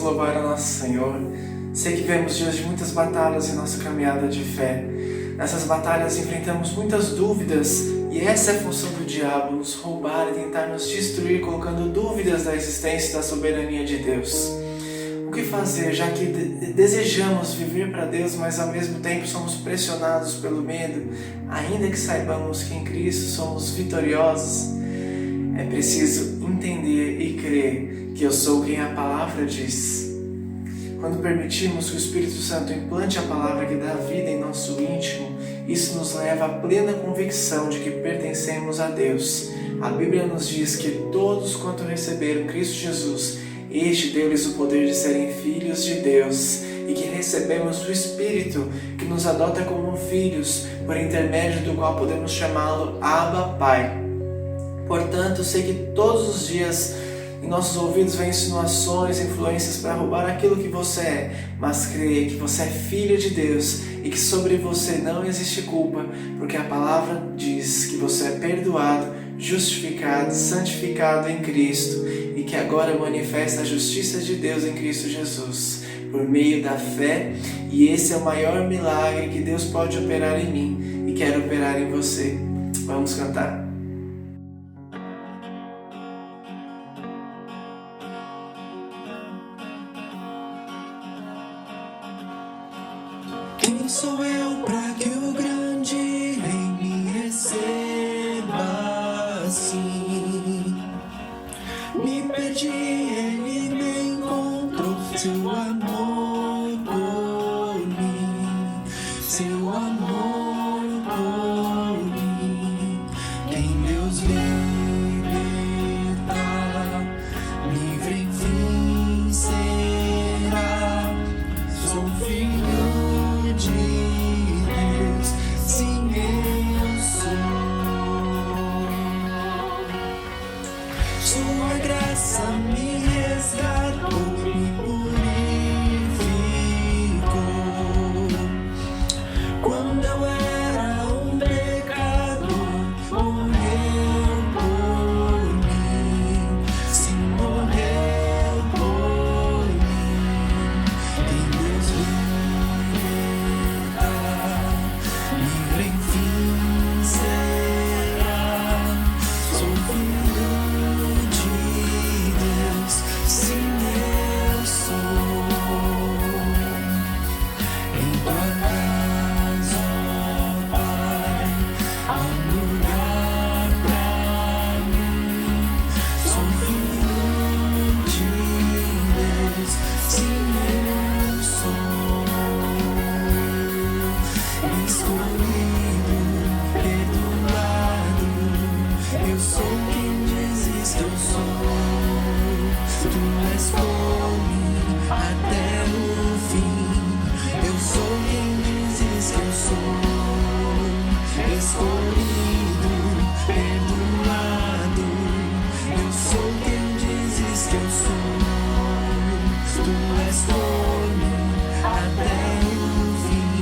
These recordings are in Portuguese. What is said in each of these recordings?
louvar ao nosso Senhor. Sei que vivemos dias de muitas batalhas em nossa caminhada de fé. Nessas batalhas enfrentamos muitas dúvidas e essa é a função do diabo, nos roubar e tentar nos destruir, colocando dúvidas da existência e da soberania de Deus. O que fazer, já que desejamos viver para Deus, mas ao mesmo tempo somos pressionados pelo medo, ainda que saibamos que em Cristo somos vitoriosos? É preciso entender e crer que eu sou quem a palavra diz. Quando permitimos que o Espírito Santo implante a palavra que dá vida em nosso íntimo, isso nos leva à plena convicção de que pertencemos a Deus. A Bíblia nos diz que todos quanto receberam Cristo Jesus, este deu-lhes o poder de serem filhos de Deus, e que recebemos do Espírito, que nos adota como filhos, por intermédio do qual podemos chamá-lo Abba Pai. Portanto, sei que todos os dias em nossos ouvidos vêm insinuações, influências para roubar aquilo que você é, mas creia que você é filho de Deus e que sobre você não existe culpa, porque a palavra diz que você é perdoado, justificado, santificado em Cristo e que agora manifesta a justiça de Deus em Cristo Jesus, por meio da fé, e esse é o maior milagre que Deus pode operar em mim e quer operar em você. Vamos cantar? Quem sou eu para que o grande Rei me receba assim? Me perdi, ele me encontrou, seu amor por mim, seu amor por mim. Quem Deus liberta, livre enfim será. Sou filho de Deus, sim eu sou. Sua graça me resgatou, me purificou. Quando eu era um pecador, morreu por mim, sim, morreu por mim. Quem Deus livre enfim será. Sou filho de Deus, sim eu sou. Em tua casa, ó Pai, há um lugar pra mim. Sou filho de Deus, sim eu sou. Escolhido, perdoado, eu sou quem dizes que eu sou. Tu és por mim até o fim. Eu sou quem dizes que eu sou. Escolhido, perdoado, eu sou quem dizes que eu sou. Tu és por mim até o fim.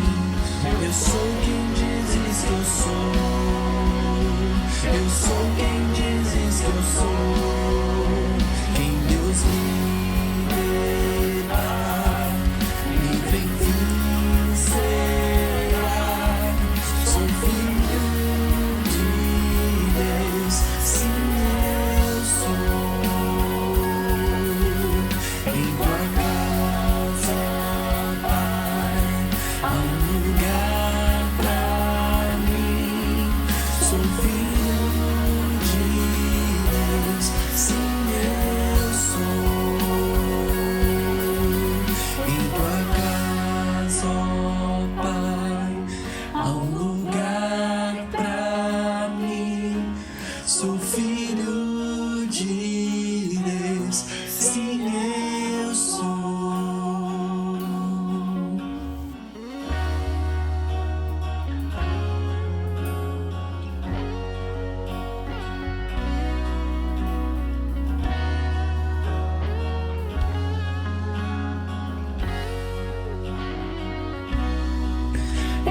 Eu sou quem dizes que eu sou. Eu sou quem dizes que eu sou. Quem Deus liberta, livre enfim será. Sou filho de Deus, sim eu sou. Em tua casa, Pai, há um lugar pra mim. Sou filho de Deus, sim eu sou. Em tua casa, ó Pai, há um lugar pra mim. Sou filho de Deus, sim eu sou.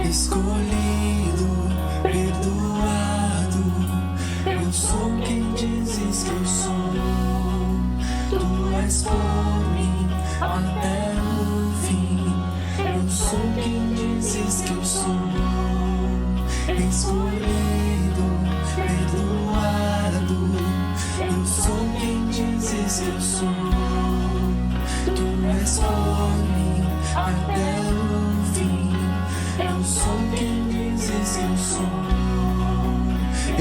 Escolhido, perdoado, eu sou quem dizes que eu sou. Tu és por mim és por mim até o fim. Eu sou quem dizes que eu sou,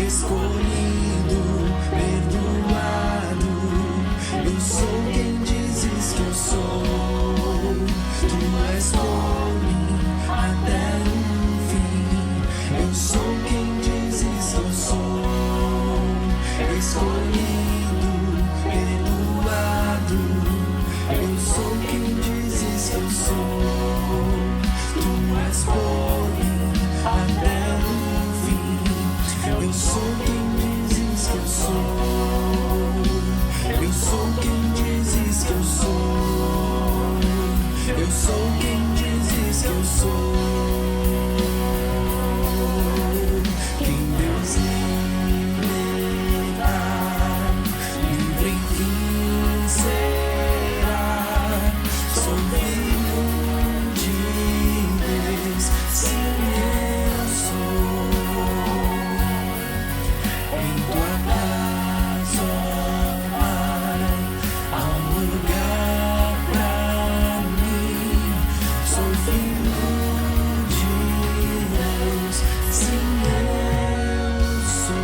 escolhido, perdoado. Eu sou quem dizes que eu sou. Tu és por mim até o fim. Eu sou quem dizes que eu sou, escolhido, perdoado. Eu sou quem dizes que eu sou. Tu és por mim até o fim. Eu sou quem dizes que eu sou. Eu sou quem dizes que eu sou. Eu sou quem dizes que eu sou. Quem Deus libertar, livre enfim será. Sou filho de Deus, sim eu sou. Em tua casa, Pai, há um lugar pra mim. Sou filho de Deus, sim eu sou.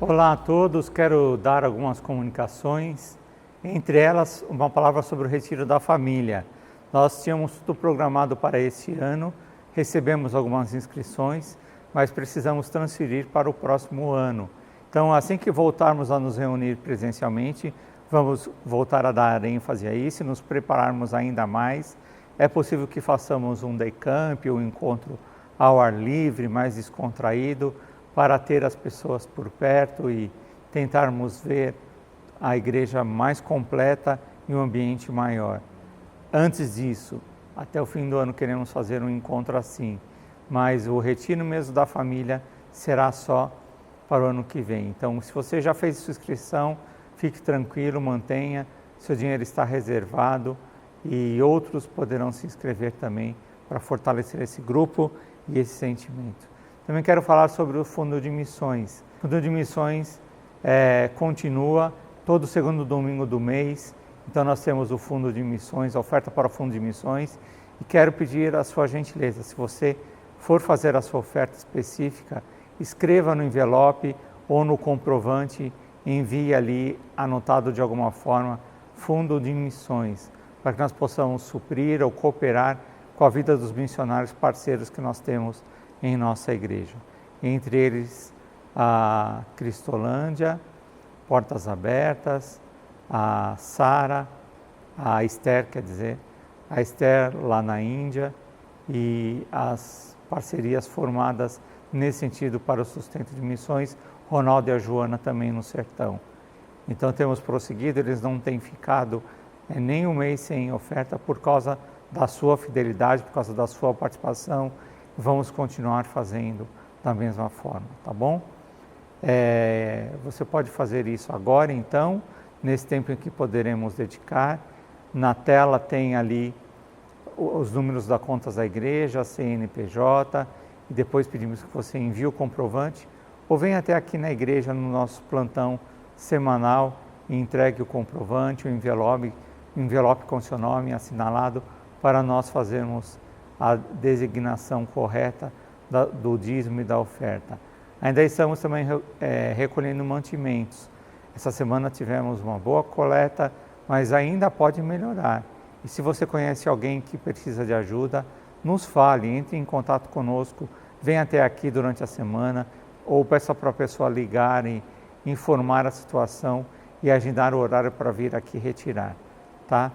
Olá a todos, quero dar algumas comunicações, entre elas uma palavra sobre o Retiro da Família. Nós tínhamos tudo programado para este ano, recebemos algumas inscrições, mas precisamos transferir para o próximo ano. Então, assim que voltarmos a nos reunir presencialmente, vamos voltar a dar ênfase a isso e nos prepararmos ainda mais. É possível que façamos um day camp, um encontro ao ar livre, mais descontraído, para ter as pessoas por perto e tentarmos ver a igreja mais completa em um ambiente maior. Antes disso, até o fim do ano queremos fazer um encontro assim, mas o retiro mesmo da família será só para o ano que vem. Então, se você já fez sua inscrição, fique tranquilo, mantenha, seu dinheiro está reservado e outros poderão se inscrever também para fortalecer esse grupo e esse sentimento. Também quero falar sobre o Fundo de Missões. O Fundo de Missões continua todo segundo domingo do mês. Então nós temos o Fundo de Missões, a oferta para o Fundo de Missões. E quero pedir a sua gentileza, se você for fazer a sua oferta específica, escreva no envelope ou no comprovante, envie ali, anotado de alguma forma, Fundo de Missões, para que nós possamos suprir ou cooperar com a vida dos missionários parceiros que nós temos em nossa igreja. Entre eles, a Cristolândia, Portas Abertas, a Sara, a Esther, a Esther lá na Índia e as parcerias formadas nesse sentido para o sustento de missões, Ronaldo e a Joana também no sertão. Então temos prosseguido, eles não têm ficado nem um mês sem oferta por causa da sua fidelidade, por causa da sua participação. Vamos continuar fazendo da mesma forma, tá bom? Você pode fazer isso agora, então, nesse tempo em que poderemos dedicar. Na tela tem ali os números das contas da igreja, CNPJ, e depois pedimos que você envie o comprovante, ou venha até aqui na igreja, no nosso plantão semanal, e entregue o comprovante, o envelope com seu nome assinalado, para nós fazermos a designação correta do dízimo e da oferta. Ainda estamos também recolhendo mantimentos. Essa semana tivemos uma boa coleta, mas ainda pode melhorar. E se você conhece alguém que precisa de ajuda, nos fale, entre em contato conosco, venha até aqui durante a semana, ou peça para a pessoa ligar e informar a situação e agendar o horário para vir aqui retirar, tá?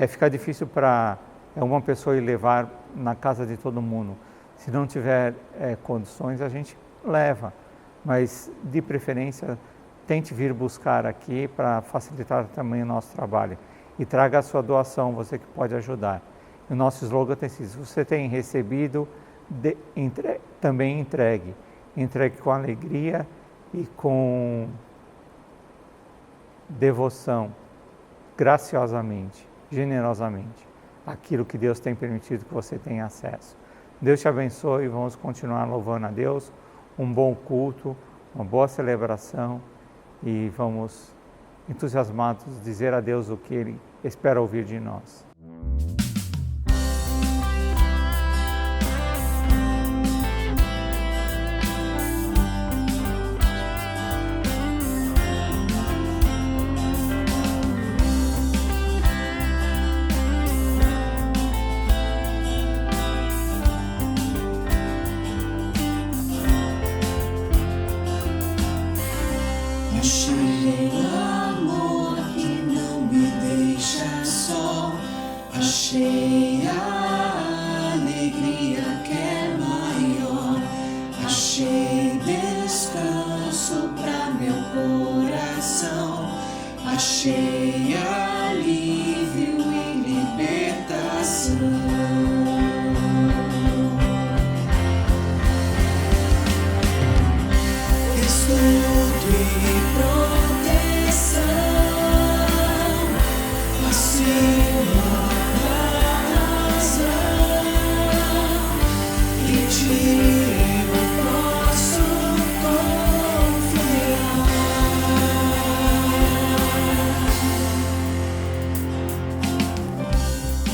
Fica difícil para uma pessoa ir levar na casa de todo mundo. Se não tiver condições, a gente leva, mas de preferência tente vir buscar aqui para facilitar também o nosso trabalho. E traga a sua doação, você que pode ajudar. O nosso slogan tem sido: se você tem recebido, também entregue. Entregue com alegria e com devoção, graciosamente, generosamente, aquilo que Deus tem permitido que você tenha acesso. Deus te abençoe e vamos continuar louvando a Deus. Um bom culto, uma boa celebração e vamos entusiasmados dizer a Deus o que Ele espera ouvir de nós. Achei o amor que não me deixa só. Achei a alegria que é maior. Achei descanso pra meu coração. Achei alívio e libertação. Escudo e proteção acima da razão, e te eu posso confiar.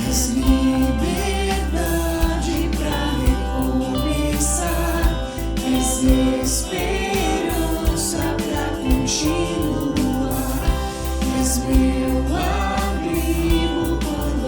És liberdade pra recomeçar, és esperança pra continuar, és meu abrigo quando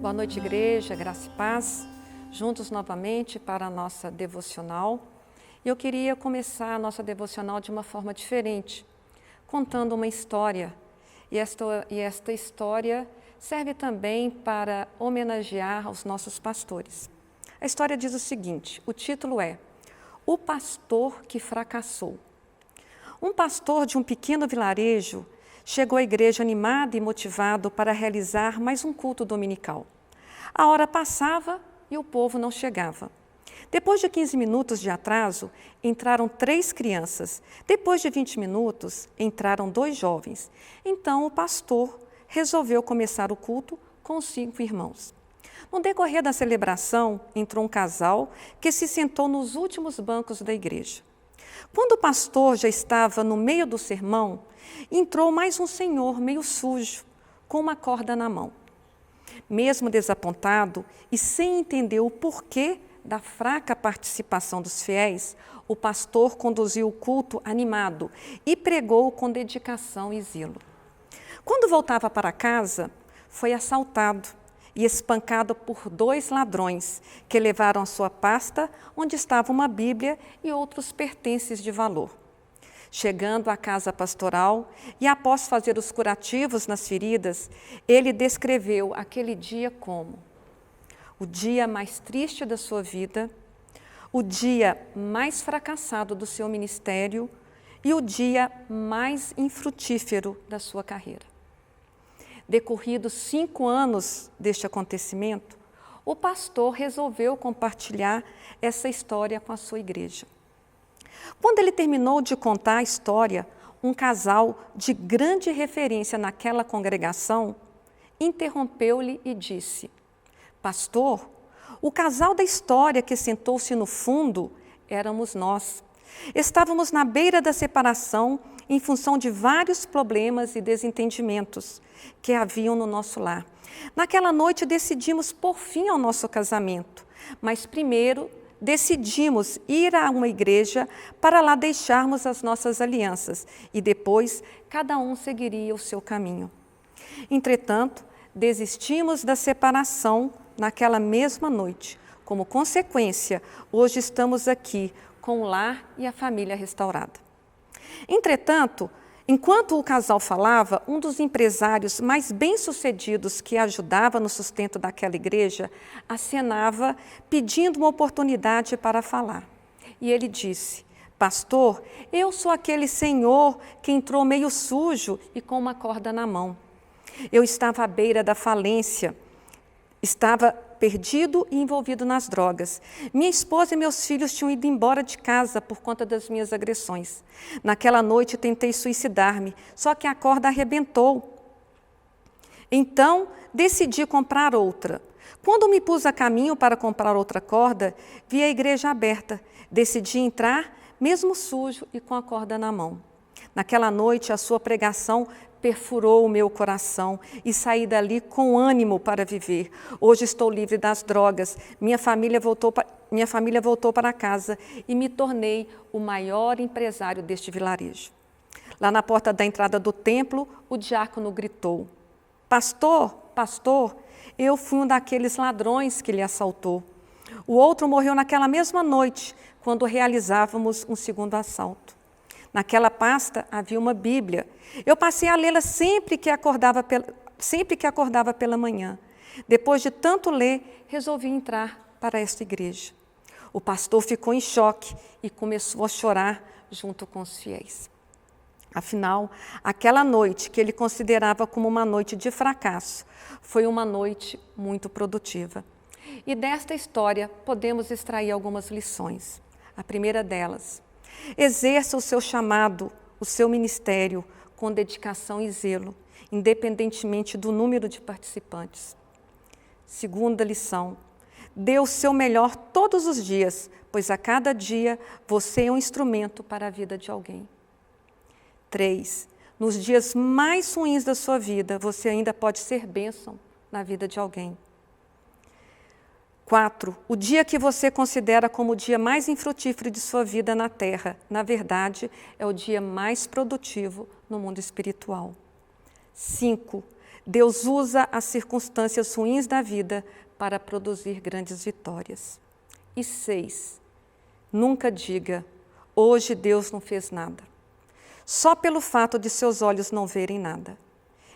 Boa noite, igreja, graça e paz. Juntos novamente para a nossa devocional. Eu queria começar a nossa devocional de uma forma diferente, contando uma história. E esta história serve também para homenagear os nossos pastores. A história diz o seguinte, o título é O Pastor que Fracassou. Um pastor de um pequeno vilarejo chegou à igreja animado e motivado para realizar mais um culto dominical. A hora passava e o povo não chegava. Depois de 15 minutos de atraso, entraram 3 crianças. Depois de 20 minutos, entraram 2 jovens. Então o pastor resolveu começar o culto com os 5 irmãos. No decorrer da celebração, entrou um casal que se sentou nos últimos bancos da igreja. Quando o pastor já estava no meio do sermão, entrou mais um senhor meio sujo, com uma corda na mão. Mesmo desapontado e sem entender o porquê da fraca participação dos fiéis, o pastor conduziu o culto animado e pregou com dedicação e zelo. Quando voltava para casa, foi assaltado e espancado por 2 ladrões que levaram a sua pasta, onde estava uma Bíblia e outros pertences de valor. Chegando à casa pastoral e após fazer os curativos nas feridas, ele descreveu aquele dia como o dia mais triste da sua vida, o dia mais fracassado do seu ministério e o dia mais infrutífero da sua carreira. Decorridos 5 anos deste acontecimento, o pastor resolveu compartilhar essa história com a sua igreja. Quando ele terminou de contar a história, um casal de grande referência naquela congregação interrompeu-lhe e disse: Pastor, o casal da história que sentou-se no fundo éramos nós. Estávamos na beira da separação em função de vários problemas e desentendimentos que haviam no nosso lar. Naquela noite decidimos pôr fim ao nosso casamento, mas primeiro decidimos ir a uma igreja para lá deixarmos as nossas alianças e depois cada um seguiria o seu caminho. Entretanto, desistimos da separação naquela mesma noite. Como consequência, hoje estamos aqui com o lar e a família restaurada. Entretanto, enquanto o casal falava, um dos empresários mais bem-sucedidos que ajudava no sustento daquela igreja acenava, pedindo uma oportunidade para falar. E ele disse: Pastor, eu sou aquele senhor que entrou meio sujo e com uma corda na mão. Eu estava à beira da falência, estava perdido e envolvido nas drogas. Minha esposa e meus filhos tinham ido embora de casa por conta das minhas agressões. Naquela noite tentei suicidar-me, só que a corda arrebentou. Então, decidi comprar outra. Quando me pus a caminho para comprar outra corda, vi a igreja aberta. Decidi entrar, mesmo sujo e com a corda na mão. Naquela noite, a sua pregação perfurou o meu coração e saí dali com ânimo para viver. Hoje estou livre das drogas, minha família voltou para casa e me tornei o maior empresário deste vilarejo. Lá na porta da entrada do templo, o diácono gritou: Pastor, pastor, eu fui um daqueles ladrões que lhe assaltou. O outro morreu naquela mesma noite, quando realizávamos um segundo assalto. Naquela pasta havia uma Bíblia. Eu passei a lê-la sempre que acordava pela manhã. Depois de tanto ler, resolvi entrar para esta igreja. O pastor ficou em choque e começou a chorar junto com os fiéis. Afinal, aquela noite que ele considerava como uma noite de fracasso, foi uma noite muito produtiva. E desta história podemos extrair algumas lições. A primeira delas: exerça o seu chamado, o seu ministério, com dedicação e zelo, independentemente do número de participantes. Segunda lição: dê o seu melhor todos os dias, pois a cada dia você é um instrumento para a vida de alguém. 3. Nos dias mais ruins da sua vida, você ainda pode ser bênção na vida de alguém. 4. O dia que você considera como o dia mais infrutífero de sua vida na Terra, na verdade, é o dia mais produtivo no mundo espiritual. 5. Deus usa as circunstâncias ruins da vida para produzir grandes vitórias. E 6, nunca diga, hoje Deus não fez nada. Só pelo fato de seus olhos não verem nada.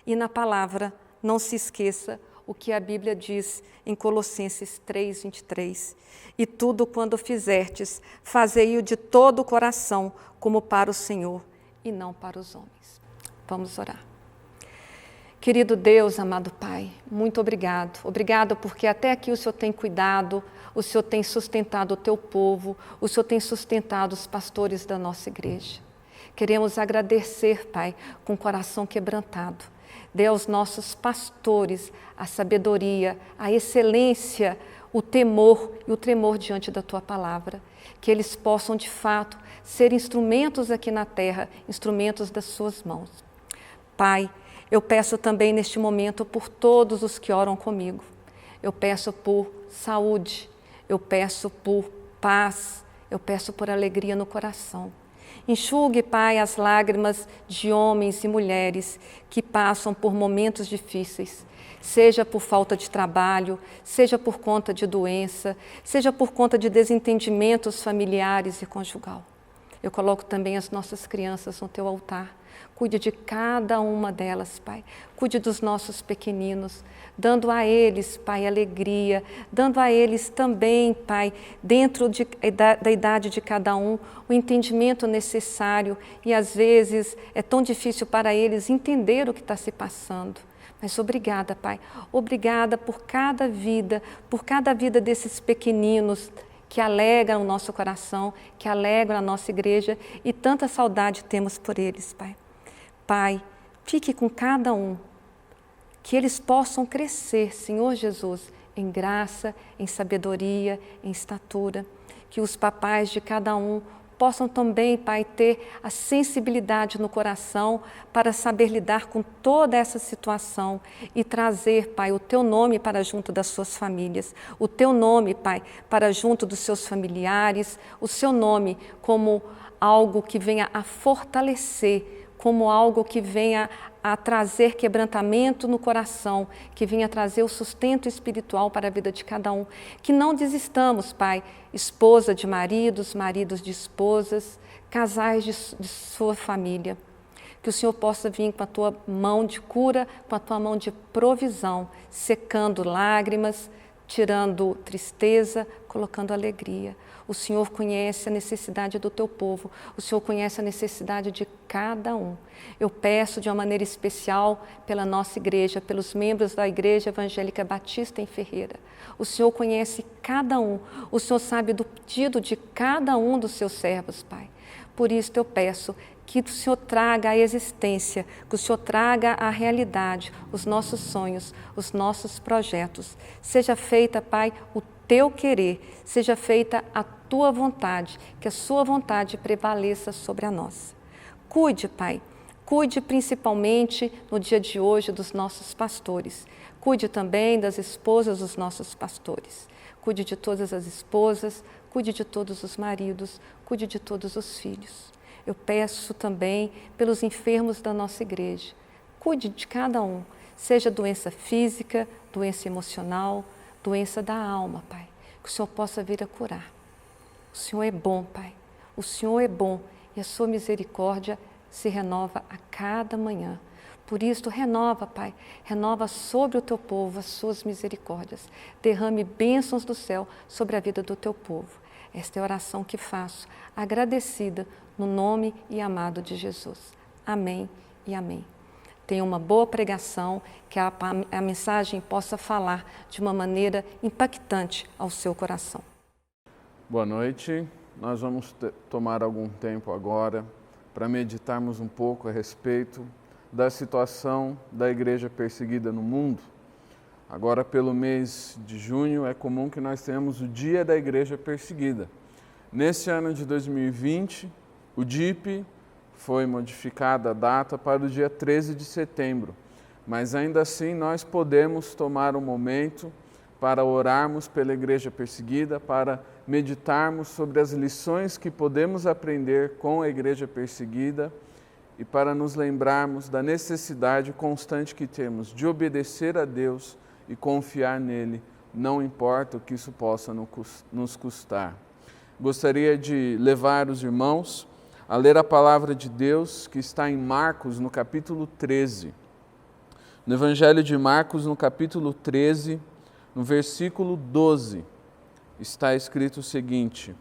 E na palavra, não se esqueça o que a Bíblia diz em Colossenses 3:23. E tudo quando fizerdes, fazei-o de todo o coração, como para o Senhor e não para os homens. Vamos orar. Querido Deus, amado Pai, muito obrigado. Obrigado porque até aqui o Senhor tem cuidado, o Senhor tem sustentado o teu povo, o Senhor tem sustentado os pastores da nossa igreja. Queremos agradecer, Pai, com o coração quebrantado. Dê aos nossos pastores a sabedoria, a excelência, o temor e o tremor diante da Tua palavra. Que eles possam, de fato, ser instrumentos aqui na terra, instrumentos das Suas mãos. Pai, eu peço também neste momento por todos os que oram comigo. Eu peço por saúde, eu peço por paz, eu peço por alegria no coração. Enxugue, Pai, as lágrimas de homens e mulheres que passam por momentos difíceis, seja por falta de trabalho, seja por conta de doença, seja por conta de desentendimentos familiares e conjugal. Eu coloco também as nossas crianças no Teu altar. Cuide de cada uma delas, Pai. Cuide dos nossos pequeninos, dando a eles, Pai, alegria, dando a eles também, Pai, dentro da idade de cada um, o entendimento necessário. E às vezes é tão difícil para eles entender o que está se passando. Mas obrigada, Pai. Obrigada por cada vida desses pequeninos que alegram o nosso coração, que alegram a nossa igreja e tanta saudade temos por eles, Pai. Pai, fique com cada um, que eles possam crescer, Senhor Jesus, em graça, em sabedoria, em estatura, que os papais de cada um possam também, Pai, ter a sensibilidade no coração para saber lidar com toda essa situação e trazer, Pai, o Teu nome para junto das suas famílias, o Teu nome, Pai, para junto dos seus familiares, o Seu nome como algo que venha a fortalecer, como algo que venha a trazer quebrantamento no coração, que venha a trazer o sustento espiritual para a vida de cada um. Que não desistamos, Pai, esposa de maridos, maridos de esposas, casais de sua família. Que o Senhor possa vir com a Tua mão de cura, com a Tua mão de provisão, secando lágrimas, tirando tristeza, colocando alegria. O Senhor conhece a necessidade do Teu povo, o Senhor conhece a necessidade de cada um. Eu peço de uma maneira especial pela nossa igreja, pelos membros da Igreja Evangélica Batista em Ferreira. O Senhor conhece cada um, o Senhor sabe do pedido de cada um dos Seus servos, Pai. Por isso eu peço que o Senhor traga a existência, que o Senhor traga a realidade, os nossos sonhos, os nossos projetos. Seja feita, Pai, o Teu querer, seja feita a Tua vontade, que a Sua vontade prevaleça sobre a nossa. Cuide, Pai, cuide principalmente no dia de hoje dos nossos pastores. Cuide também das esposas dos nossos pastores. Cuide de todas as esposas, cuide de todos os maridos, cuide de todos os filhos. Eu peço também pelos enfermos da nossa igreja. Cuide de cada um, seja doença física, doença emocional, doença da alma, Pai. Que o Senhor possa vir a curar. O Senhor é bom, Pai. O Senhor é bom e a Sua misericórdia se renova a cada manhã. Por isso, renova, Pai, renova sobre o Teu povo as Suas misericórdias. Derrame bênçãos do céu sobre a vida do Teu povo. Esta é a oração que faço, agradecida no nome e amado de Jesus. Amém e amém. Tenha uma boa pregação, que a mensagem possa falar de uma maneira impactante ao seu coração. Boa noite. Nós vamos tomar algum tempo agora para meditarmos um pouco a respeito da situação da igreja perseguida no mundo. Agora, pelo mês de junho, é comum que nós tenhamos o Dia da Igreja Perseguida. Nesse ano de 2020, o DIP foi modificada a data para o dia 13 de setembro, mas ainda assim nós podemos tomar um momento para orarmos pela igreja perseguida, para meditarmos sobre as lições que podemos aprender com a igreja perseguida e para nos lembrarmos da necessidade constante que temos de obedecer a Deus e confiar nele, não importa o que isso possa nos custar. Gostaria de levar os irmãos a ler a palavra de Deus que está em Marcos, no capítulo 13. No Evangelho de Marcos, no capítulo 13, no versículo 12, está escrito o seguinte: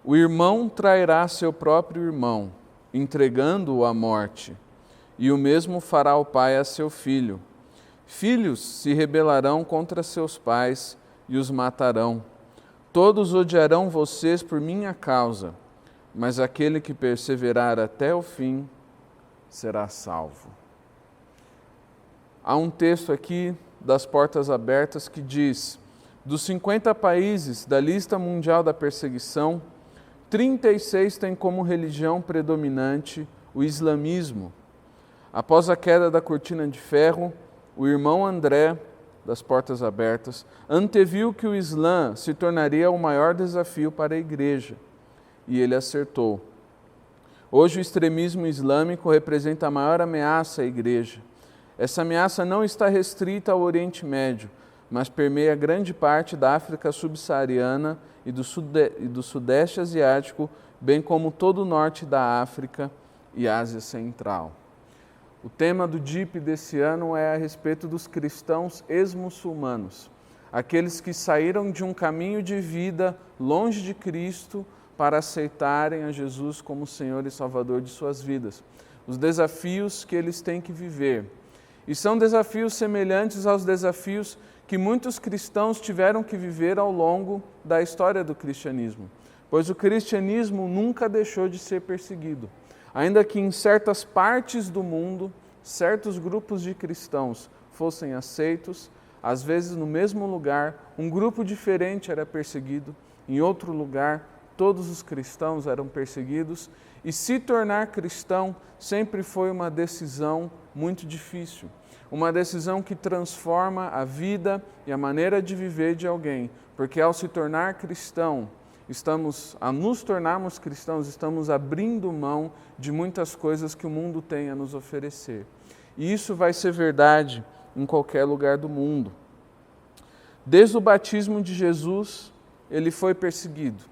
o irmão trairá seu próprio irmão, entregando-o à morte, e o mesmo fará o pai a seu filho. Filhos se rebelarão contra seus pais e os matarão. Todos odiarão vocês por minha causa, mas aquele que perseverar até o fim será salvo. Há um texto aqui das Portas Abertas que diz: dos 50 países da lista mundial da perseguição, 36 têm como religião predominante o islamismo. Após a queda da cortina de ferro, o irmão André, das Portas Abertas, anteviu que o Islã se tornaria o maior desafio para a Igreja, e ele acertou. Hoje o extremismo islâmico representa a maior ameaça à Igreja. Essa ameaça não está restrita ao Oriente Médio, mas permeia grande parte da África subsaariana e do Sudeste Asiático, bem como todo o Norte da África e Ásia Central. O tema do DIP desse ano é a respeito dos cristãos ex-muçulmanos, aqueles que saíram de um caminho de vida longe de Cristo para aceitarem a Jesus como Senhor e Salvador de suas vidas. Os desafios que eles têm que viver. E são desafios semelhantes aos desafios que muitos cristãos tiveram que viver ao longo da história do cristianismo, pois o cristianismo nunca deixou de ser perseguido. Ainda que em certas partes do mundo, certos grupos de cristãos fossem aceitos, às vezes no mesmo lugar, um grupo diferente era perseguido, em outro lugar, todos os cristãos eram perseguidos, e se tornar cristão sempre foi uma decisão muito difícil, uma decisão que transforma a vida e a maneira de viver de alguém, porque ao se tornar cristão, a nos tornarmos cristãos, estamos abrindo mão de muitas coisas que o mundo tem a nos oferecer. E isso vai ser verdade em qualquer lugar do mundo. Desde o batismo de Jesus, ele foi perseguido.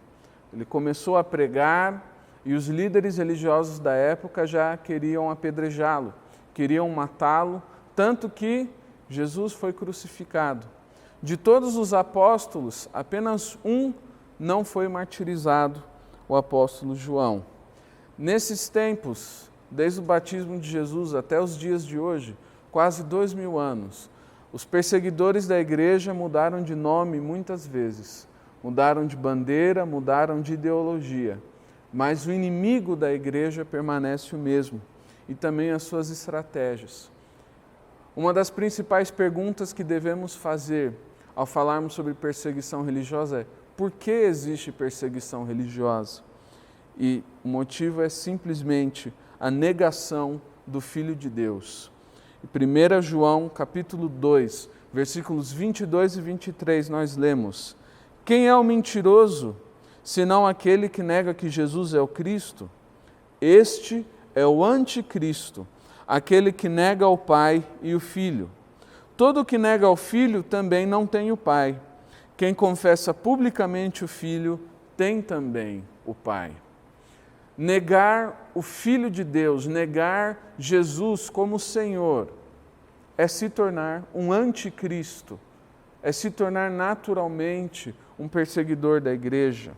Ele começou a pregar e os líderes religiosos da época já queriam apedrejá-lo, queriam matá-lo, tanto que Jesus foi crucificado. De todos os apóstolos, apenas um não foi martirizado, o apóstolo João. Nesses tempos, desde o batismo de Jesus até os dias de hoje, quase 2000 anos, os perseguidores da igreja mudaram de nome muitas vezes, mudaram de bandeira, mudaram de ideologia, mas o inimigo da igreja permanece o mesmo, e também as suas estratégias. Uma das principais perguntas que devemos fazer ao falarmos sobre perseguição religiosa é: por que existe perseguição religiosa? E o motivo é simplesmente a negação do Filho de Deus. Em 1 João, capítulo 2, versículos 22 e 23, nós lemos: quem é o mentiroso, senão aquele que nega que Jesus é o Cristo? Este é o anticristo, aquele que nega o Pai e o Filho. Todo que nega o Filho também não tem o Pai. Quem confessa publicamente o Filho tem também o Pai. Negar o Filho de Deus, negar Jesus como Senhor, é se tornar um anticristo, é se tornar naturalmente um perseguidor da igreja.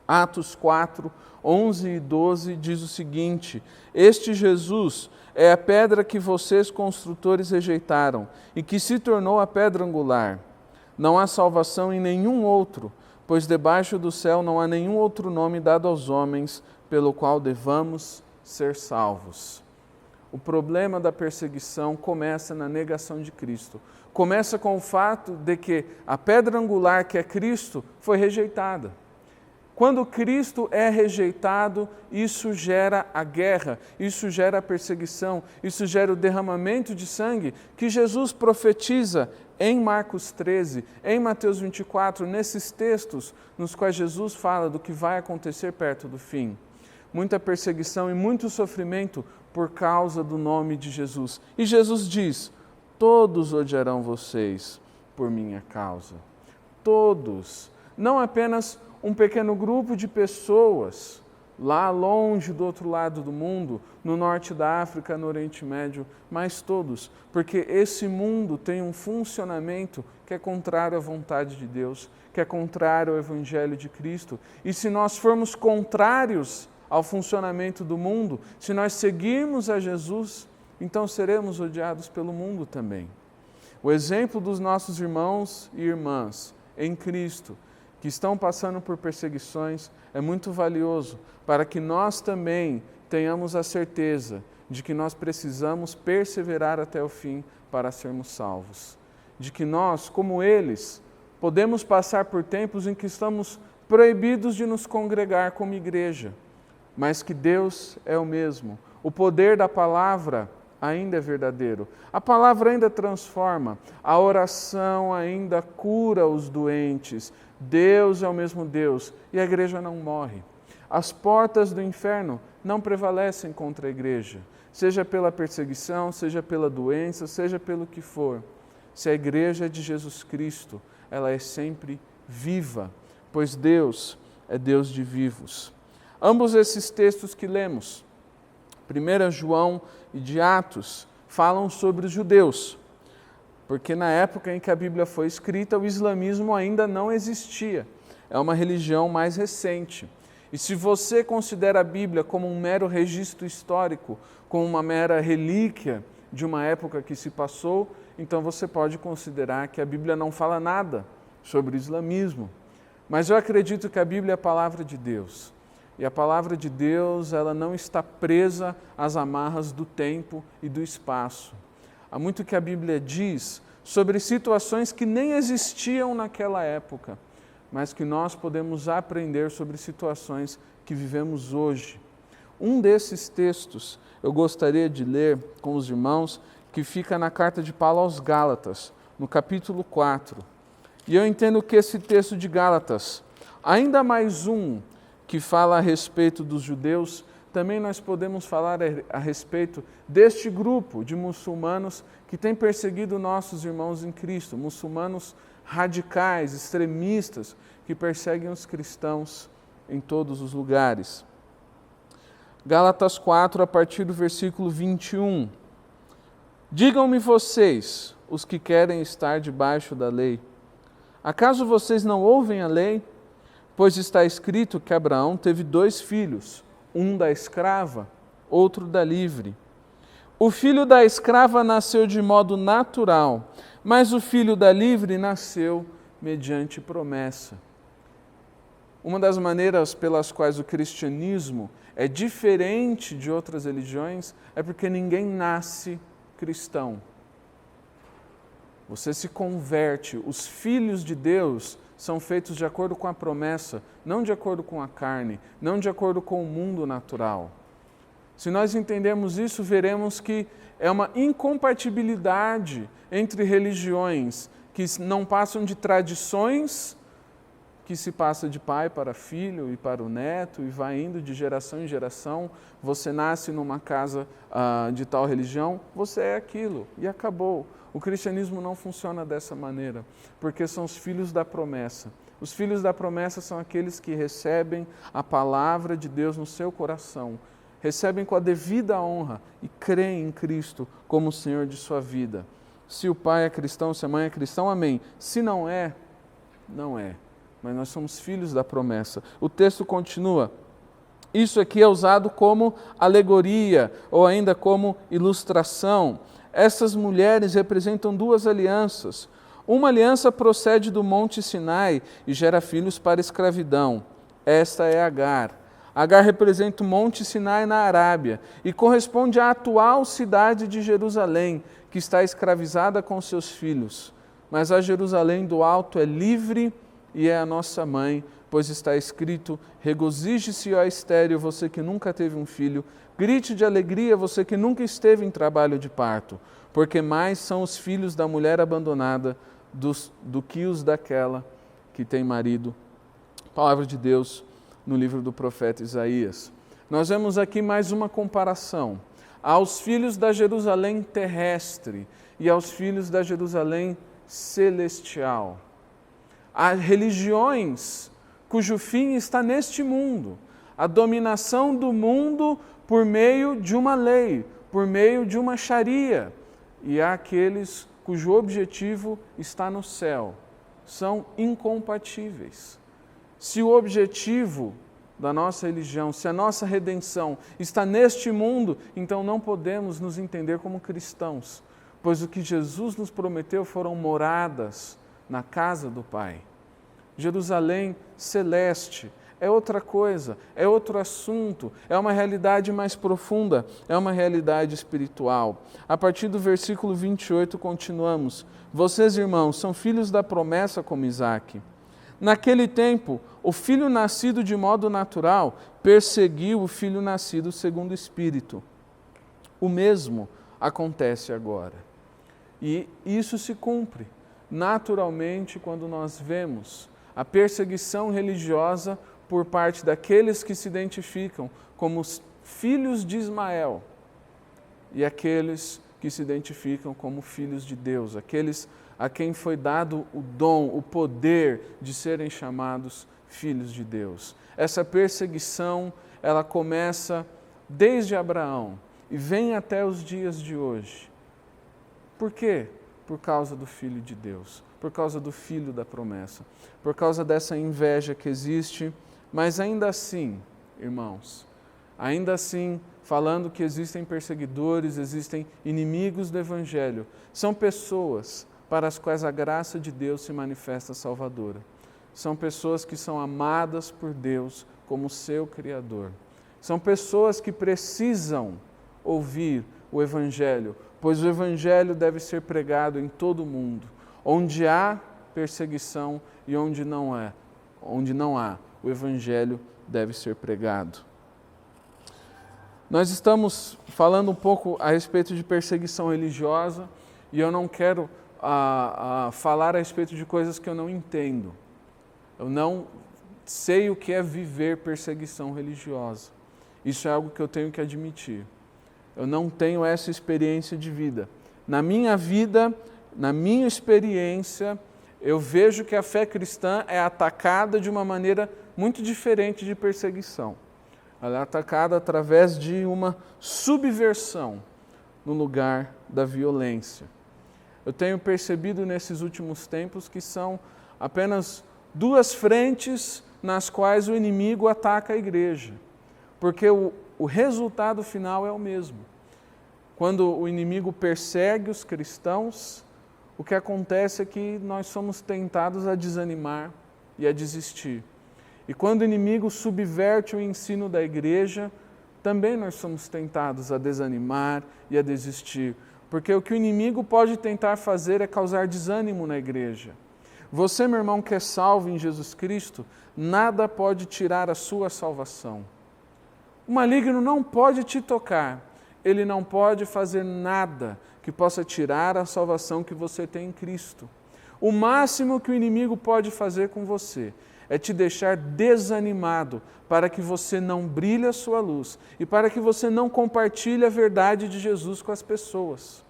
Atos 4, 11 e 12 diz o seguinte: este Jesus é a pedra que vocês construtores rejeitaram e que se tornou a pedra angular. Não há salvação em nenhum outro, pois debaixo do céu não há nenhum outro nome dado aos homens pelo qual devamos ser salvos. O problema da perseguição começa na negação de Cristo. Começa com o fato de que a pedra angular, que é Cristo, foi rejeitada. Quando Cristo é rejeitado, isso gera a guerra, isso gera a perseguição, isso gera o derramamento de sangue que Jesus profetiza em Marcos 13, em Mateus 24, nesses textos nos quais Jesus fala do que vai acontecer perto do fim. muita perseguição e muito sofrimento por causa do nome de Jesus. E Jesus diz: todos odiarão vocês por minha causa. Todos, não apenas um pequeno grupo de pessoas lá longe do outro lado do mundo, no norte da África, no Oriente Médio, mas todos, porque esse mundo tem um funcionamento que é contrário à vontade de Deus, que é contrário ao Evangelho de Cristo. E se nós formos contrários ao funcionamento do mundo, se nós seguirmos a Jesus, então seremos odiados pelo mundo também. O exemplo dos nossos irmãos e irmãs em Cristo, que estão passando por perseguições, é muito valioso para que nós também tenhamos a certeza de que nós precisamos perseverar até o fim para sermos salvos. De que nós, como eles, podemos passar por tempos em que estamos proibidos de nos congregar como igreja, mas que Deus é o mesmo. O poder da palavra ainda é verdadeiro. A palavra ainda transforma, a oração ainda cura os doentes. Deus é o mesmo Deus e a igreja não morre. As portas do inferno não prevalecem contra a igreja, seja pela perseguição, seja pela doença, seja pelo que for. Se a igreja é de Jesus Cristo, ela é sempre viva, pois Deus é Deus de vivos. Ambos esses textos que lemos, 1 João e de Atos, falam sobre os judeus, porque na época em que a Bíblia foi escrita, o islamismo ainda não existia. É uma religião mais recente. E se você considera a Bíblia como um mero registro histórico, como uma mera relíquia de uma época que se passou, então você pode considerar que a Bíblia não fala nada sobre o islamismo. Mas eu acredito que a Bíblia é a palavra de Deus. E a palavra de Deus, ela não está presa às amarras do tempo e do espaço. Há muito que a Bíblia diz sobre situações que nem existiam naquela época, mas que nós podemos aprender sobre situações que vivemos hoje. Um desses textos eu gostaria de ler com os irmãos, que fica na carta de Paulo aos Gálatas, no capítulo 4. E eu entendo que esse texto de Gálatas, ainda mais um que fala a respeito dos judeus, também nós podemos falar a respeito deste grupo de muçulmanos que tem perseguido nossos irmãos em Cristo, muçulmanos radicais, extremistas, que perseguem os cristãos em todos os lugares. Gálatas 4, a partir do versículo 21. Digam-me vocês, os que querem estar debaixo da lei, acaso vocês não ouvem a lei? Pois está escrito que Abraão teve 2 filhos, um da escrava, outro da livre. O filho da escrava nasceu de modo natural, mas o filho da livre nasceu mediante promessa. Uma das maneiras pelas quais o cristianismo é diferente de outras religiões é porque ninguém nasce cristão. Você se converte, os filhos de Deus são feitos de acordo com a promessa, não de acordo com a carne, não de acordo com o mundo natural. Se nós entendemos isso, veremos que é uma incompatibilidade entre religiões que não passam de tradições, que se passa de pai para filho e para o neto e vai indo de geração em geração. Você nasce numa casa de tal religião, você é aquilo e acabou. O cristianismo não funciona dessa maneira, porque são os filhos da promessa. Os filhos da promessa são aqueles que recebem a palavra de Deus no seu coração, recebem com a devida honra e creem em Cristo como o Senhor de sua vida. Se o pai é cristão, se a mãe é cristão, amém. Se não é, não é. Mas nós somos filhos da promessa. O texto continua. Isso aqui é usado como alegoria ou ainda como ilustração. Essas mulheres representam 2 alianças. Uma aliança procede do Monte Sinai e gera filhos para a escravidão. Esta é Agar. Agar representa o Monte Sinai na Arábia e corresponde à atual cidade de Jerusalém, que está escravizada com seus filhos. Mas a Jerusalém do alto é livre e é a nossa mãe, pois está escrito: regozije-se, ó estéril, você que nunca teve um filho, grite de alegria, você que nunca esteve em trabalho de parto, porque mais são os filhos da mulher abandonada do que os daquela que tem marido. Palavra de Deus no livro do profeta Isaías. Nós vemos aqui mais uma comparação aos filhos da Jerusalém terrestre e aos filhos da Jerusalém celestial. Há religiões cujo fim está neste mundo, a dominação do mundo por meio de uma lei, por meio de uma sharia, e há aqueles cujo objetivo está no céu. São incompatíveis. Se o objetivo da nossa religião, se a nossa redenção está neste mundo, então não podemos nos entender como cristãos, pois o que Jesus nos prometeu foram moradas na casa do Pai. Jerusalém celeste é outra coisa, é outro assunto, é uma realidade mais profunda, é uma realidade espiritual. A partir do versículo 28 continuamos. Vocês, irmãos, são filhos da promessa como Isaque. Naquele tempo, o filho nascido de modo natural perseguiu o filho nascido segundo o Espírito. O mesmo acontece agora. E isso se cumpre naturalmente quando nós vemos a perseguição religiosa por parte daqueles que se identificam como os filhos de Ismael e aqueles que se identificam como filhos de Deus, aqueles a quem foi dado o dom, o poder de serem chamados filhos de Deus. Essa perseguição, ela começa desde Abraão e vem até os dias de hoje. Por quê? Por causa do Filho de Deus, por causa do Filho da promessa, por causa dessa inveja que existe, mas ainda assim, irmãos, ainda assim, falando que existem perseguidores, existem inimigos do Evangelho, são pessoas para as quais a graça de Deus se manifesta salvadora. São pessoas que são amadas por Deus como seu Criador. São pessoas que precisam ouvir o Evangelho, pois o Evangelho deve ser pregado em todo o mundo, onde há perseguição e onde não há, o Evangelho deve ser pregado. Nós estamos falando um pouco a respeito de perseguição religiosa e eu não quero falar a respeito de coisas que eu não entendo. Eu não sei o que é viver perseguição religiosa. Isso é algo que eu tenho que admitir. Eu não tenho essa experiência de vida. Na minha vida, na minha experiência, eu vejo que a fé cristã é atacada de uma maneira muito diferente de perseguição. Ela é atacada através de uma subversão no lugar da violência. Eu tenho percebido nesses últimos tempos que são apenas duas frentes nas quais o inimigo ataca a igreja, porque o resultado final é o mesmo. Quando o inimigo persegue os cristãos, o que acontece é que nós somos tentados a desanimar e a desistir. E quando o inimigo subverte o ensino da igreja, também nós somos tentados a desanimar e a desistir. Porque o que o inimigo pode tentar fazer é causar desânimo na igreja. Você, meu irmão, que é salvo em Jesus Cristo, nada pode tirar a sua salvação. O maligno não pode te tocar, ele não pode fazer nada que possa tirar a salvação que você tem em Cristo. O máximo que o inimigo pode fazer com você é te deixar desanimado para que você não brilhe a sua luz e para que você não compartilhe a verdade de Jesus com as pessoas.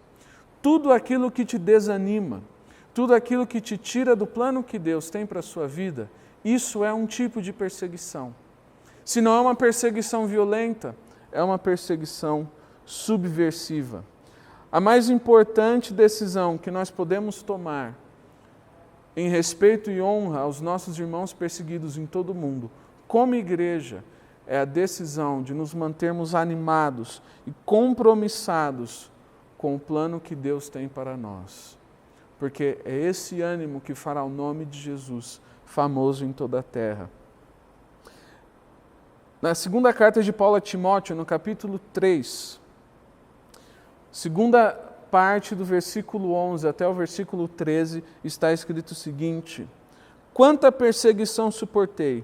Tudo aquilo que te desanima, tudo aquilo que te tira do plano que Deus tem para a sua vida, isso é um tipo de perseguição. Se não é uma perseguição violenta, é uma perseguição subversiva. A mais importante decisão que nós podemos tomar em respeito e honra aos nossos irmãos perseguidos em todo o mundo, como igreja, é a decisão de nos mantermos animados e compromissados com o plano que Deus tem para nós. Porque é esse ânimo que fará o nome de Jesus famoso em toda a terra. Na segunda carta de Paulo a Timóteo, no capítulo 3, segunda parte do versículo 11 até o versículo 13, está escrito o seguinte: quanta perseguição suportei,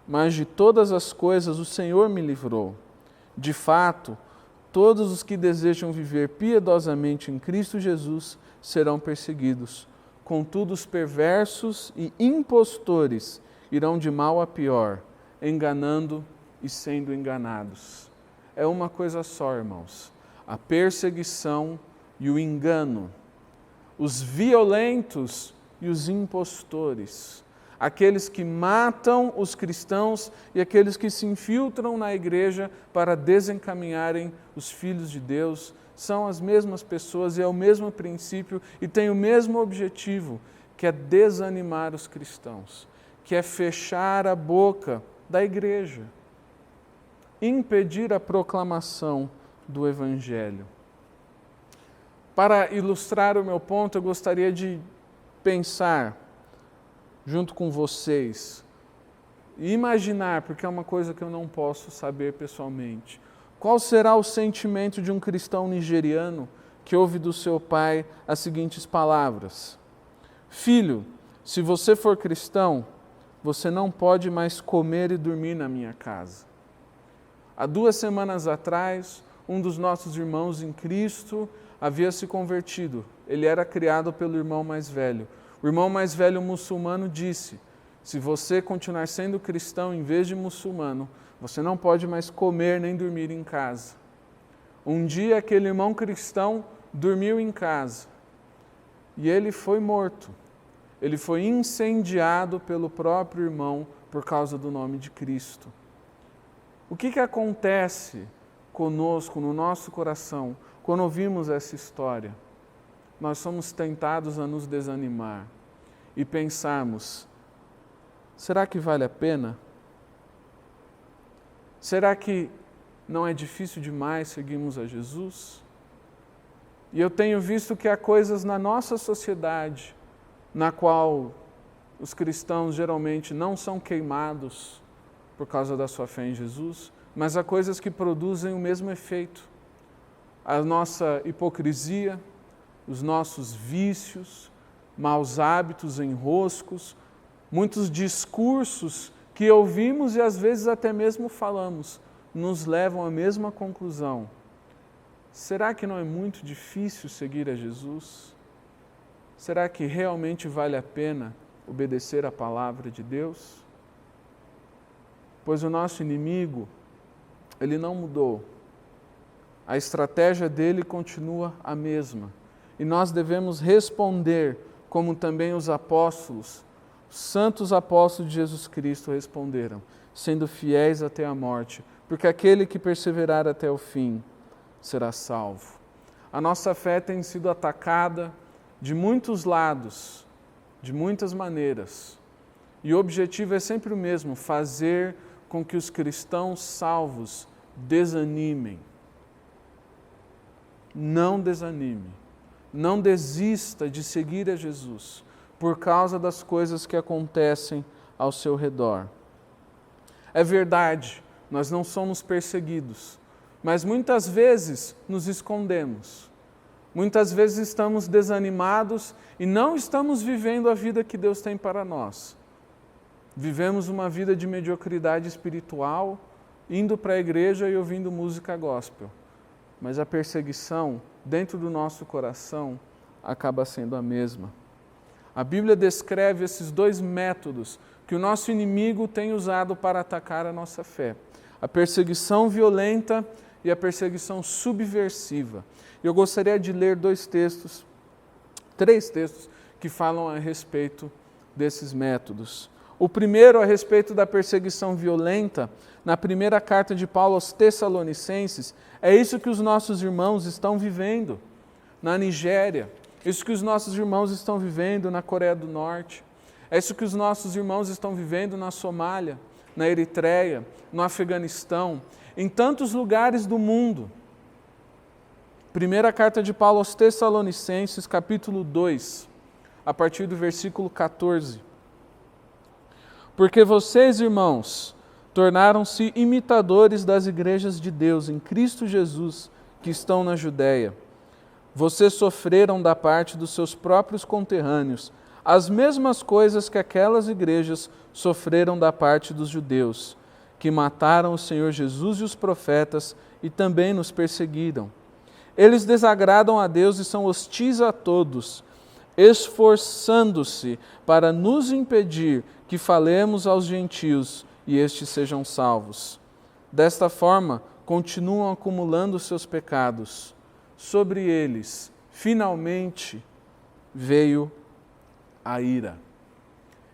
mas de todas as coisas o Senhor me livrou. De fato, todos os que desejam viver piedosamente em Cristo Jesus serão perseguidos. Contudo, os perversos e impostores irão de mal a pior, enganando e sendo enganados. É uma coisa só, irmãos: a perseguição e o engano, os violentos e os impostores, aqueles que matam os cristãos e aqueles que se infiltram na igreja para desencaminharem os filhos de Deus, são as mesmas pessoas e é o mesmo princípio e tem o mesmo objetivo, que é desanimar os cristãos, que é fechar a boca da igreja, impedir a proclamação do Evangelho. Para ilustrar o meu ponto, eu gostaria de pensar junto com vocês e imaginar, porque é uma coisa que eu não posso saber pessoalmente, qual será o sentimento de um cristão nigeriano que ouve do seu pai as seguintes palavras: filho, se você for cristão, você não pode mais comer e dormir na minha casa. Há 2 semanas atrás, um dos nossos irmãos em Cristo havia se convertido. Ele era criado pelo irmão mais velho. O irmão mais velho muçulmano disse: se você continuar sendo cristão em vez de muçulmano, você não pode mais comer nem dormir em casa. Um dia aquele irmão cristão dormiu em casa e ele foi morto. Ele foi incendiado pelo próprio irmão por causa do nome de Cristo. O que acontece conosco, no nosso coração, quando ouvimos essa história? Nós somos tentados a nos desanimar e pensarmos: será que vale a pena? Será que não é difícil demais seguirmos a Jesus? E eu tenho visto que há coisas na nossa sociedade na qual os cristãos geralmente não são queimados por causa da sua fé em Jesus, mas há coisas que produzem o mesmo efeito. A nossa hipocrisia, os nossos vícios, maus hábitos, enroscos, muitos discursos que ouvimos e às vezes até mesmo falamos, nos levam à mesma conclusão. Será que não é muito difícil seguir a Jesus? Será que realmente vale a pena obedecer à palavra de Deus? Pois o nosso inimigo, ele não mudou. A estratégia dele continua a mesma. E nós devemos responder como também os apóstolos, os santos apóstolos de Jesus Cristo responderam, sendo fiéis até a morte, porque aquele que perseverar até o fim será salvo. A nossa fé tem sido atacada de muitos lados, de muitas maneiras. E o objetivo é sempre o mesmo: fazer com que os cristãos salvos desanimem. Não desanime. Não desista de seguir a Jesus por causa das coisas que acontecem ao seu redor. É verdade, nós não somos perseguidos, mas muitas vezes nos escondemos. Muitas vezes estamos desanimados e não estamos vivendo a vida que Deus tem para nós. Vivemos uma vida de mediocridade espiritual, indo para a igreja e ouvindo música gospel. Mas a perseguição dentro do nosso coração acaba sendo a mesma. A Bíblia descreve esses 2 métodos que o nosso inimigo tem usado para atacar a nossa fé: a perseguição violenta e a perseguição subversiva. Eu gostaria de ler 3 textos que falam a respeito desses métodos. O primeiro, a respeito da perseguição violenta, na primeira carta de Paulo aos Tessalonicenses, é isso que os nossos irmãos estão vivendo na Nigéria, isso que os nossos irmãos estão vivendo na Coreia do Norte, é isso que os nossos irmãos estão vivendo na Somália, na Eritreia, no Afeganistão, em tantos lugares do mundo. Primeira carta de Paulo aos Tessalonicenses, capítulo 2, a partir do versículo 14. Porque vocês, irmãos, tornaram-se imitadores das igrejas de Deus em Cristo Jesus, que estão na Judéia. Vocês sofreram da parte dos seus próprios conterrâneos as mesmas coisas que aquelas igrejas sofreram da parte dos judeus, que mataram o Senhor Jesus e os profetas e também nos perseguiram. Eles desagradam a Deus e são hostis a todos, esforçando-se para nos impedir que falemos aos gentios e estes sejam salvos. Desta forma, continuam acumulando seus pecados. Sobre eles, finalmente, veio a ira.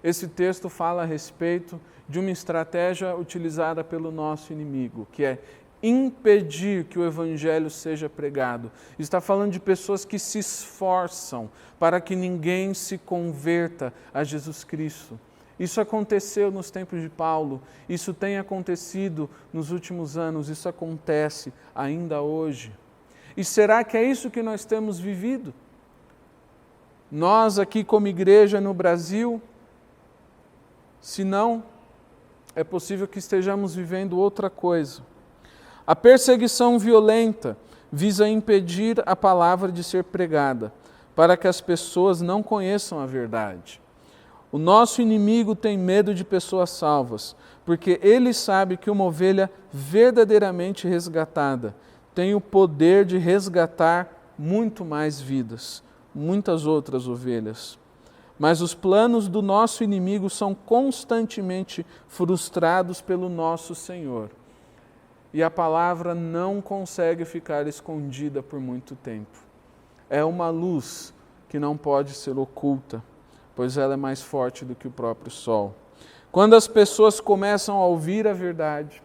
Esse texto fala a respeito de uma estratégia utilizada pelo nosso inimigo, que é impedir que o Evangelho seja pregado. Está falando de pessoas que se esforçam para que ninguém se converta a Jesus Cristo. Isso aconteceu nos tempos de Paulo, isso tem acontecido nos últimos anos, isso acontece ainda hoje. E será que é isso que nós temos vivido? Nós aqui como igreja no Brasil, se não, é possível que estejamos vivendo outra coisa. A perseguição violenta visa impedir a palavra de ser pregada, para que as pessoas não conheçam a verdade. O nosso inimigo tem medo de pessoas salvas, porque ele sabe que uma ovelha verdadeiramente resgatada tem o poder de resgatar muito mais vidas, muitas outras ovelhas. Mas os planos do nosso inimigo são constantemente frustrados pelo nosso Senhor. E a palavra não consegue ficar escondida por muito tempo. É uma luz que não pode ser oculta, pois ela é mais forte do que o próprio sol. Quando as pessoas começam a ouvir a verdade,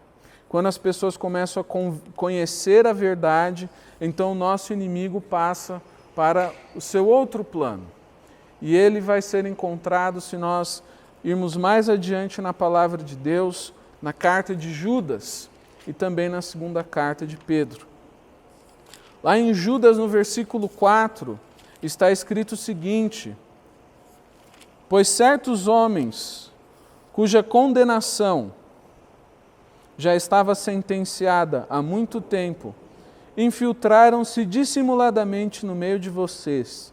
quando as pessoas começam a conhecer a verdade, então o nosso inimigo passa para o seu outro plano. E ele vai ser encontrado se nós irmos mais adiante na palavra de Deus, na carta de Judas e também na segunda carta de Pedro. Lá em Judas, no versículo 4, está escrito o seguinte: pois certos homens, cuja condenação já estava sentenciada há muito tempo, infiltraram-se dissimuladamente no meio de vocês.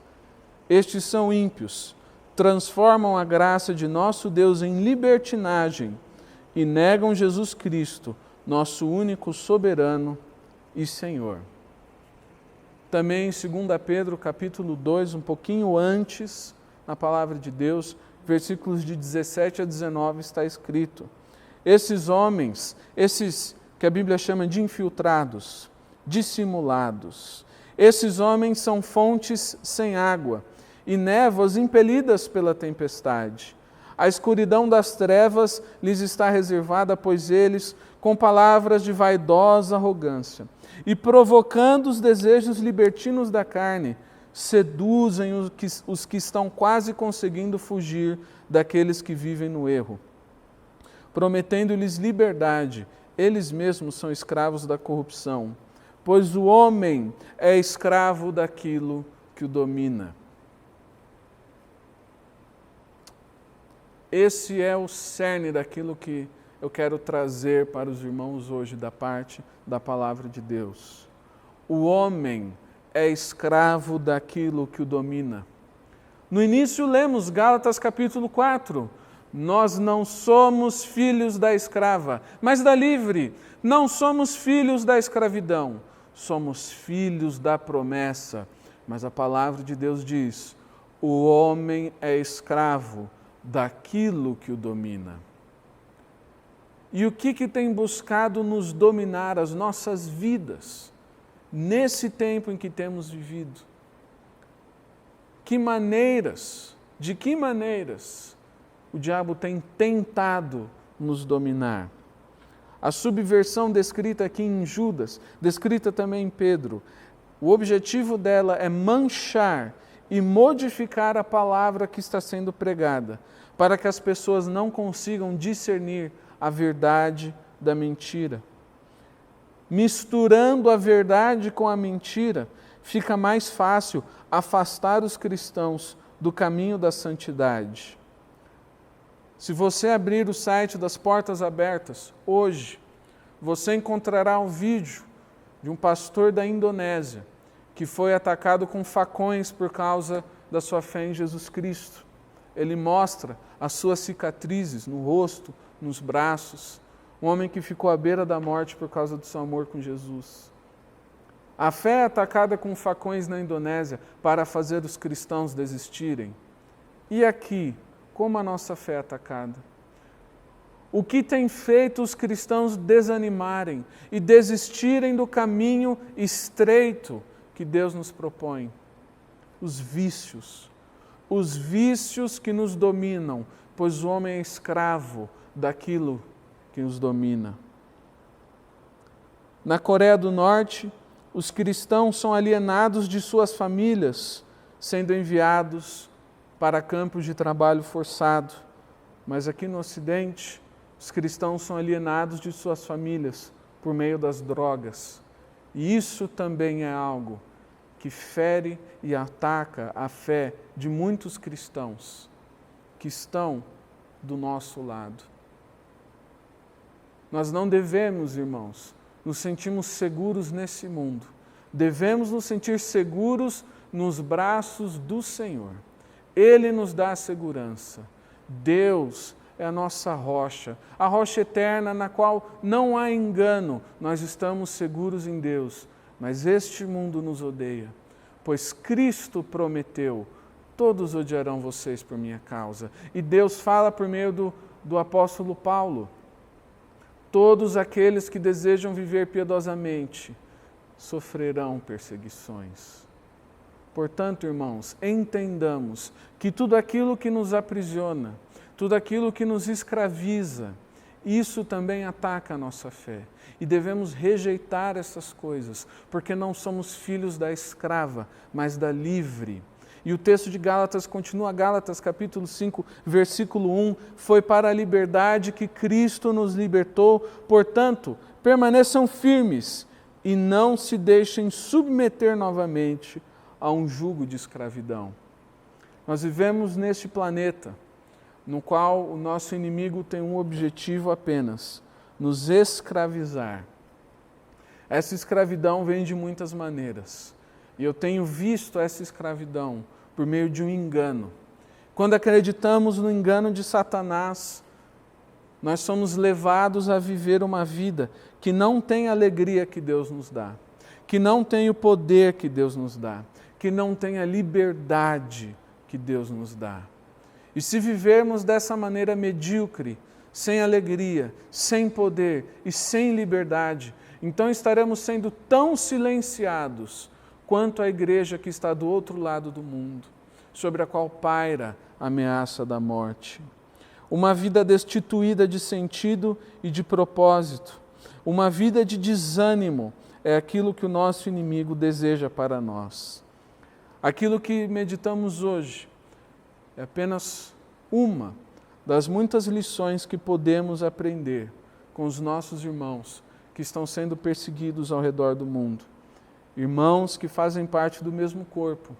Estes são ímpios, transformam a graça de nosso Deus em libertinagem e negam Jesus Cristo, nosso único soberano e Senhor. Também em 2 Pedro, capítulo 2, um pouquinho antes, na palavra de Deus, versículos de 17 a 19, está escrito: esses homens, esses que a Bíblia chama de infiltrados, dissimulados, esses homens são fontes sem água e névoas impelidas pela tempestade. A escuridão das trevas lhes está reservada, pois eles, com palavras de vaidosa arrogância e provocando os desejos libertinos da carne, seduzem os que estão quase conseguindo fugir daqueles que vivem no erro. Prometendo-lhes liberdade, eles mesmos são escravos da corrupção, pois o homem é escravo daquilo que o domina. Esse é o cerne daquilo que eu quero trazer para os irmãos hoje da parte da palavra de Deus. O homem é escravo daquilo que o domina. No início lemos Gálatas capítulo 4. Nós não somos filhos da escrava, mas da livre. Não somos filhos da escravidão, somos filhos da promessa. Mas a palavra de Deus diz: o homem é escravo daquilo que o domina. E o que tem buscado nos dominar as nossas vidas nesse tempo em que temos vivido? De que maneiras o diabo tem tentado nos dominar? A subversão descrita aqui em Judas, descrita também em Pedro, o objetivo dela é manchar e modificar a palavra que está sendo pregada, para que as pessoas não consigam discernir a verdade da mentira. Misturando a verdade com a mentira, fica mais fácil afastar os cristãos do caminho da santidade. Se você abrir o site das Portas Abertas, hoje, você encontrará um vídeo de um pastor da Indonésia que foi atacado com facões por causa da sua fé em Jesus Cristo. Ele mostra as suas cicatrizes no rosto, nos braços. Um homem que ficou à beira da morte por causa do seu amor com Jesus. A fé é atacada com facões na Indonésia para fazer os cristãos desistirem. E aqui, como a nossa fé é atacada? O que tem feito os cristãos desanimarem e desistirem do caminho estreito que Deus nos propõe? Os vícios que nos dominam, pois o homem é escravo daquilo que os domina. Na Coreia do Norte, os cristãos são alienados de suas famílias, sendo enviados para campos de trabalho forçado. Mas aqui no Ocidente, os cristãos são alienados de suas famílias por meio das drogas. E isso também é algo que fere e ataca a fé de muitos cristãos que estão do nosso lado. Nós não devemos, irmãos, nos sentirmos seguros nesse mundo. Devemos nos sentir seguros nos braços do Senhor. Ele nos dá a segurança. Deus é a nossa rocha, a rocha eterna na qual não há engano. Nós estamos seguros em Deus, mas este mundo nos odeia, pois Cristo prometeu: todos odiarão vocês por minha causa. E Deus fala por meio do apóstolo Paulo: todos aqueles que desejam viver piedosamente sofrerão perseguições. Portanto, irmãos, entendamos que tudo aquilo que nos aprisiona, tudo aquilo que nos escraviza, isso também ataca a nossa fé. E devemos rejeitar essas coisas, porque não somos filhos da escrava, mas da livre. E o texto de Gálatas continua, Gálatas capítulo 5, versículo 1, foi para a liberdade que Cristo nos libertou, portanto, permaneçam firmes e não se deixem submeter novamente a um jugo de escravidão. Nós vivemos neste planeta, no qual o nosso inimigo tem um objetivo apenas: nos escravizar. Essa escravidão vem de muitas maneiras. E eu tenho visto essa escravidão por meio de um engano. Quando acreditamos no engano de Satanás, nós somos levados a viver uma vida que não tem a alegria que Deus nos dá, que não tem o poder que Deus nos dá, que não tem a liberdade que Deus nos dá. E se vivermos dessa maneira medíocre, sem alegria, sem poder e sem liberdade, então estaremos sendo tão silenciados quanto a igreja que está do outro lado do mundo, sobre a qual paira a ameaça da morte. Uma vida destituída de sentido e de propósito, uma vida de desânimo é aquilo que o nosso inimigo deseja para nós. Aquilo que meditamos hoje é apenas uma das muitas lições que podemos aprender com os nossos irmãos que estão sendo perseguidos ao redor do mundo. Irmãos que fazem parte do mesmo corpo,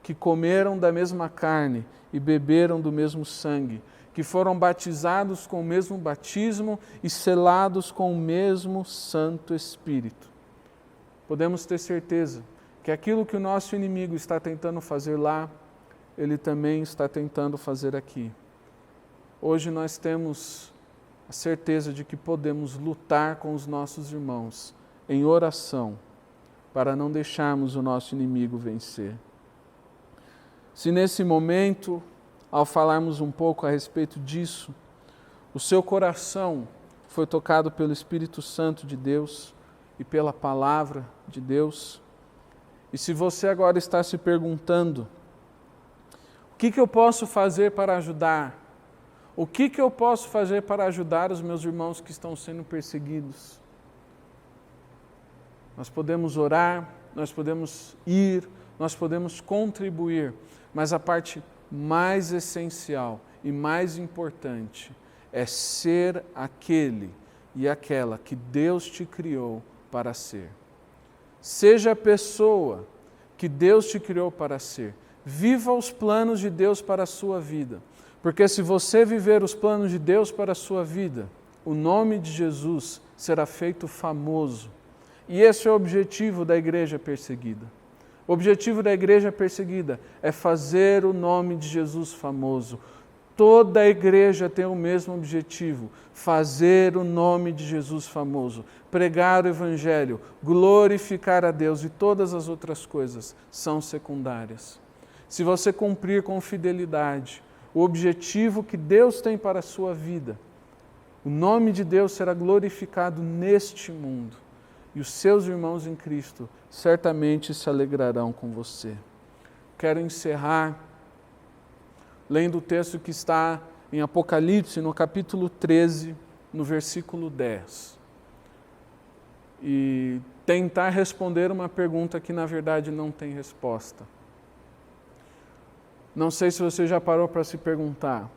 que comeram da mesma carne e beberam do mesmo sangue, que foram batizados com o mesmo batismo e selados com o mesmo Santo Espírito. Podemos ter certeza que aquilo que o nosso inimigo está tentando fazer lá, ele também está tentando fazer aqui. Hoje nós temos a certeza de que podemos lutar com os nossos irmãos em oração, para não deixarmos o nosso inimigo vencer. Se nesse momento, ao falarmos um pouco a respeito disso, o seu coração foi tocado pelo Espírito Santo de Deus e pela Palavra de Deus, e se você agora está se perguntando, o que eu posso fazer para ajudar? O que eu posso fazer para ajudar os meus irmãos que estão sendo perseguidos? Nós podemos orar, nós podemos ir, nós podemos contribuir, mas a parte mais essencial e mais importante é ser aquele e aquela que Deus te criou para ser. Seja a pessoa que Deus te criou para ser. Viva os planos de Deus para a sua vida. Porque se você viver os planos de Deus para a sua vida, o nome de Jesus será feito famoso. E esse é o objetivo da igreja perseguida. O objetivo da igreja perseguida é fazer o nome de Jesus famoso. Toda a igreja tem o mesmo objetivo, fazer o nome de Jesus famoso, pregar o Evangelho, glorificar a Deus, e todas as outras coisas são secundárias. Se você cumprir com fidelidade o objetivo que Deus tem para a sua vida, O nome de Deus será glorificado neste mundo. E os seus irmãos em Cristo certamente se alegrarão com você. Quero encerrar lendo o texto que está em Apocalipse, no capítulo 13, no versículo 10. E tentar responder uma pergunta que, na verdade, não tem resposta. Não sei se você já parou para se perguntar: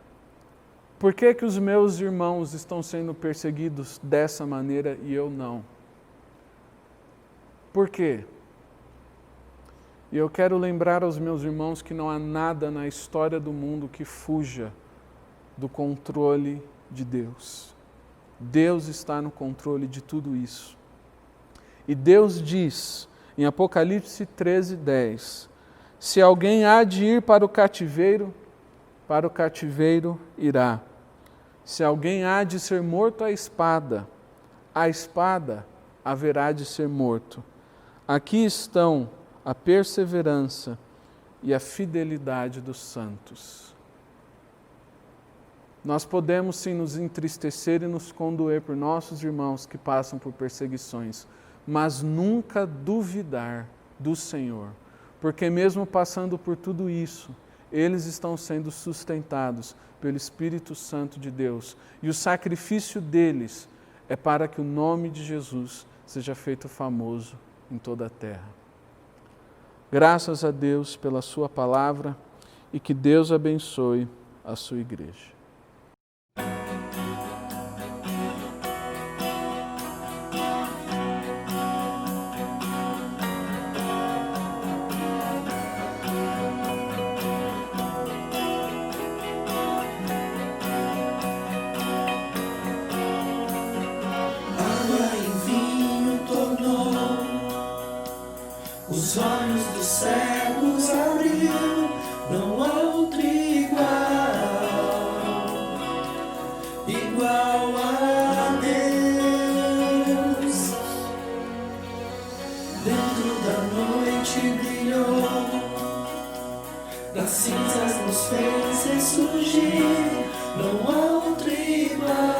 por que que os meus irmãos estão sendo perseguidos dessa maneira e eu não? Por quê? E eu quero lembrar aos meus irmãos que não há nada na história do mundo que fuja do controle de Deus. Deus está no controle de tudo isso. E Deus diz em Apocalipse 13:10, se alguém há de ir para o cativeiro irá. Se alguém há de ser morto à espada haverá de ser morto. Aqui estão a perseverança e a fidelidade dos santos. Nós podemos sim nos entristecer e nos condoer por nossos irmãos que passam por perseguições, mas nunca duvidar do Senhor, porque mesmo passando por tudo isso, eles estão sendo sustentados pelo Espírito Santo de Deus, e o sacrifício deles é para que o nome de Jesus seja feito famoso em toda a terra. Graças a Deus pela sua palavra e que Deus abençoe a sua igreja. Os olhos dos cegos abriu, não há outro igual a Deus. Dentro da noite brilhou, das cinzas nos fez ressurgir, não há outro igual.